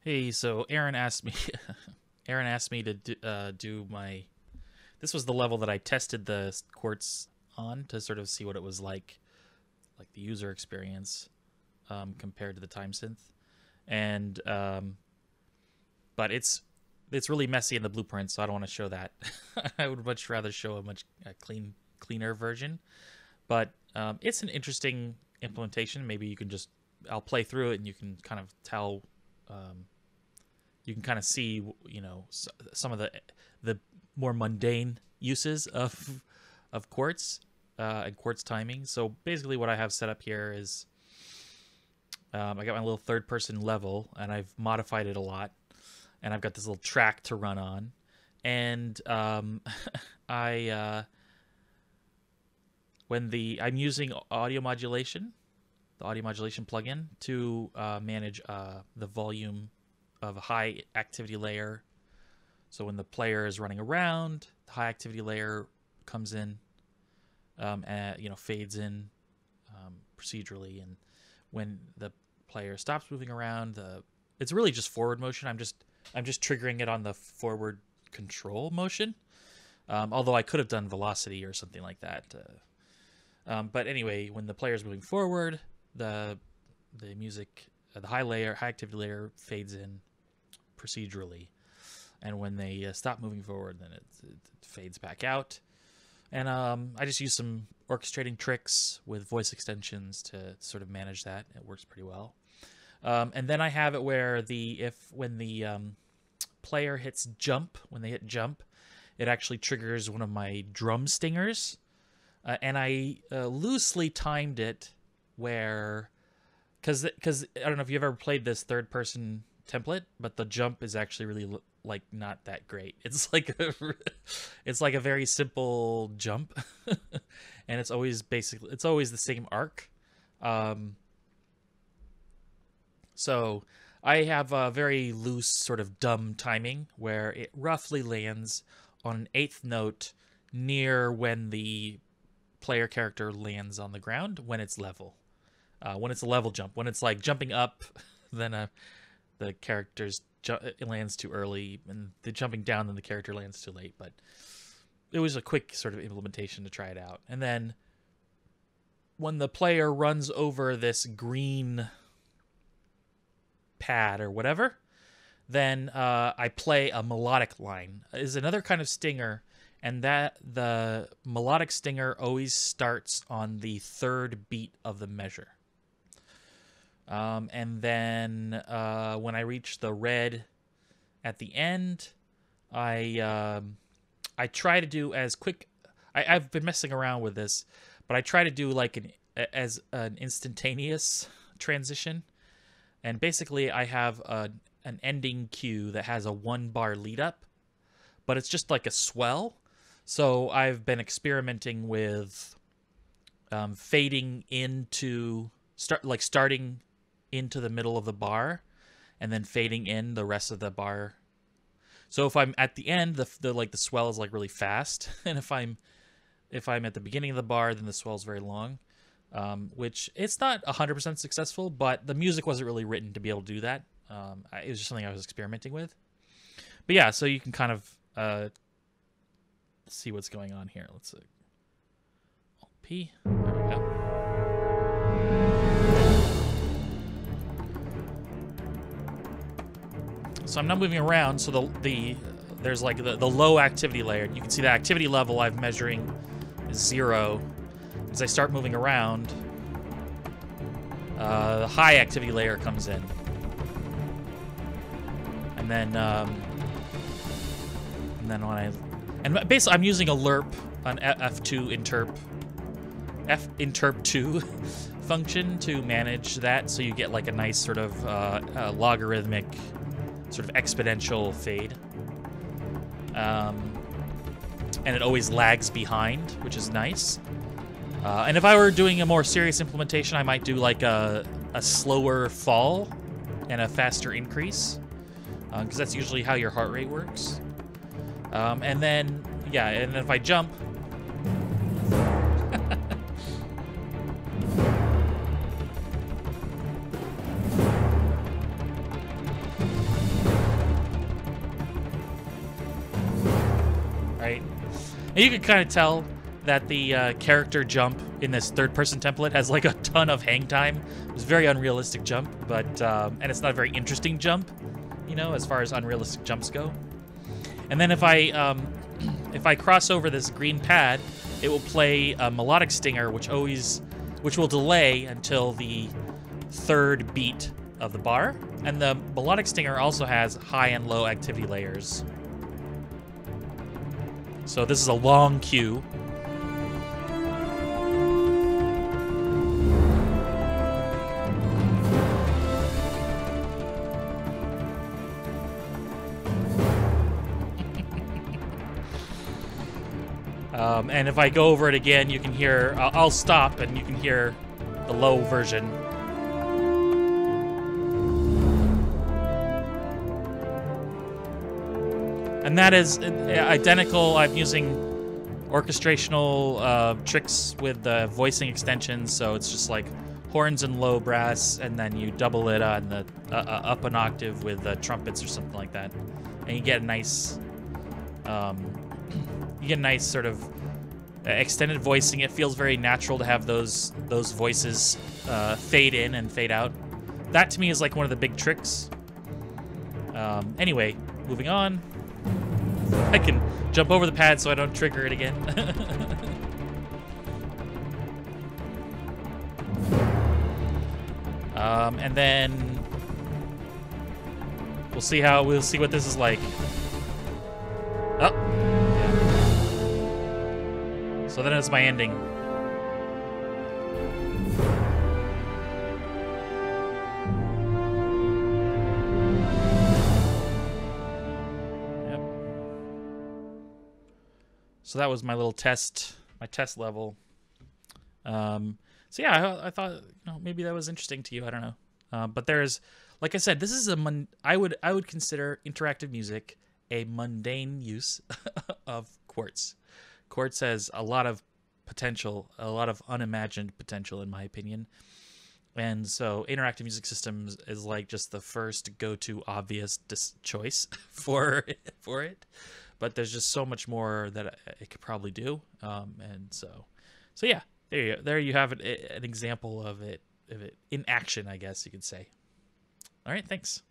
Hey, so Aaron asked me, Aaron asked me to do my. This was the level that I tested the Quartz on to sort of see what it was like the user experience compared to the time synth, and but it's really messy in the blueprint, so I don't want to show that. I would much rather show a cleaner version, but it's an interesting implementation. Maybe you can just I'll play through it and you can kind of tell. You can kind of see, you know, some of the more mundane uses of Quartz and Quartz timing. So basically, what I have set up here is I got my little third-person level, and I've modified it a lot, and I've got this little track to run on, and I'm using audio modulation, the audio modulation plugin, to manage the volume of a high activity layer. So when the player is running around, the high activity layer comes in, and fades in procedurally, and when the player stops moving around, it's really just forward motion. I'm just triggering it on the forward control motion. Although I could have done velocity or something like that. But anyway, when the player is moving forward, the music, the high activity layer fades in procedurally, and when they stop moving forward, then it fades back out. And I just use some orchestrating tricks with voice extensions to sort of manage that. It works pretty well. And then I have it where when the player hits jump, when they hit jump, it actually triggers one of my drum stingers. And I loosely timed it where, because I don't know if you've ever played this third-person template, but the jump is actually really not that great. It's like a very simple jump, and it's always the same arc. So I have a very loose sort of dumb timing where it roughly lands on an eighth note near when the player character lands on the ground when it's level. When it's a level jump, when it's like jumping up, then the character's it lands too early, and the jumping down, then the character lands too late. But it was a quick sort of implementation to try it out. And then when the player runs over this green pad or whatever, then I play a melodic line. Is another kind of stinger, and that the melodic stinger always starts on the third beat of the measure. And then when I reach the red at the end, I try to do as quick. I've been messing around with this, but I try to do like an instantaneous transition. And basically, I have an ending cue that has a 1-bar lead up, but it's just like a swell. So I've been experimenting with fading into starting into the middle of the bar, and then fading in the rest of the bar. So if I'm at the end, the swell is like really fast, and if I'm at the beginning of the bar, then the swell is very long. Which it's not 100% successful, but the music wasn't really written to be able to do that. It was just something I was experimenting with. But yeah, so you can kind of see what's going on here. Let's see. Alt-P. There we go. So I'm not moving around, so there's like the low activity layer. You can see the activity level I'm measuring is 0. As I start moving around, the high activity layer comes in. And then basically I'm using a lerp, an F2 interp 2 function to manage that, so you get like a nice sort of logarithmic, sort of exponential fade. And it always lags behind, which is nice. And if I were doing a more serious implementation, I might do like a slower fall and a faster increase, because that's usually how your heart rate works. And then, yeah, and if I jump, And you can kind of tell that the character jump in this third-person template has like a ton of hang time. It's a very unrealistic jump, but and it's not a very interesting jump, you know, as far as unrealistic jumps go. And then if I cross over this green pad, it will play a Melodic Stinger, which will delay until the third beat of the bar. And the Melodic Stinger also has high and low activity layers. So this is a long cue. And if I go over it again, you can hear, I'll stop and you can hear the low version. And that is identical. I'm using orchestrational tricks with the voicing extensions, so it's just like horns and low brass, and then you double it on the up an octave with trumpets or something like that, and you get a nice, sort of extended voicing. It feels very natural to have those voices fade in and fade out. That to me is like one of the big tricks. Anyway, moving on. I can jump over the pad so I don't trigger it again. And then we'll see what this is like. Oh. So then it's my ending. Yep. So that was my little test, my test level. So yeah, I thought, you know, maybe that was interesting to you. I don't know. But there's, like I said, this is I would consider interactive music a mundane use of Quartz. Quartz has a lot of potential, a lot of unimagined potential, in my opinion. And so interactive music systems is like just the first go-to obvious choice for it. But there's just so much more that it could probably do. And so yeah, there you have an example of it in action, I guess you could say. All right, thanks.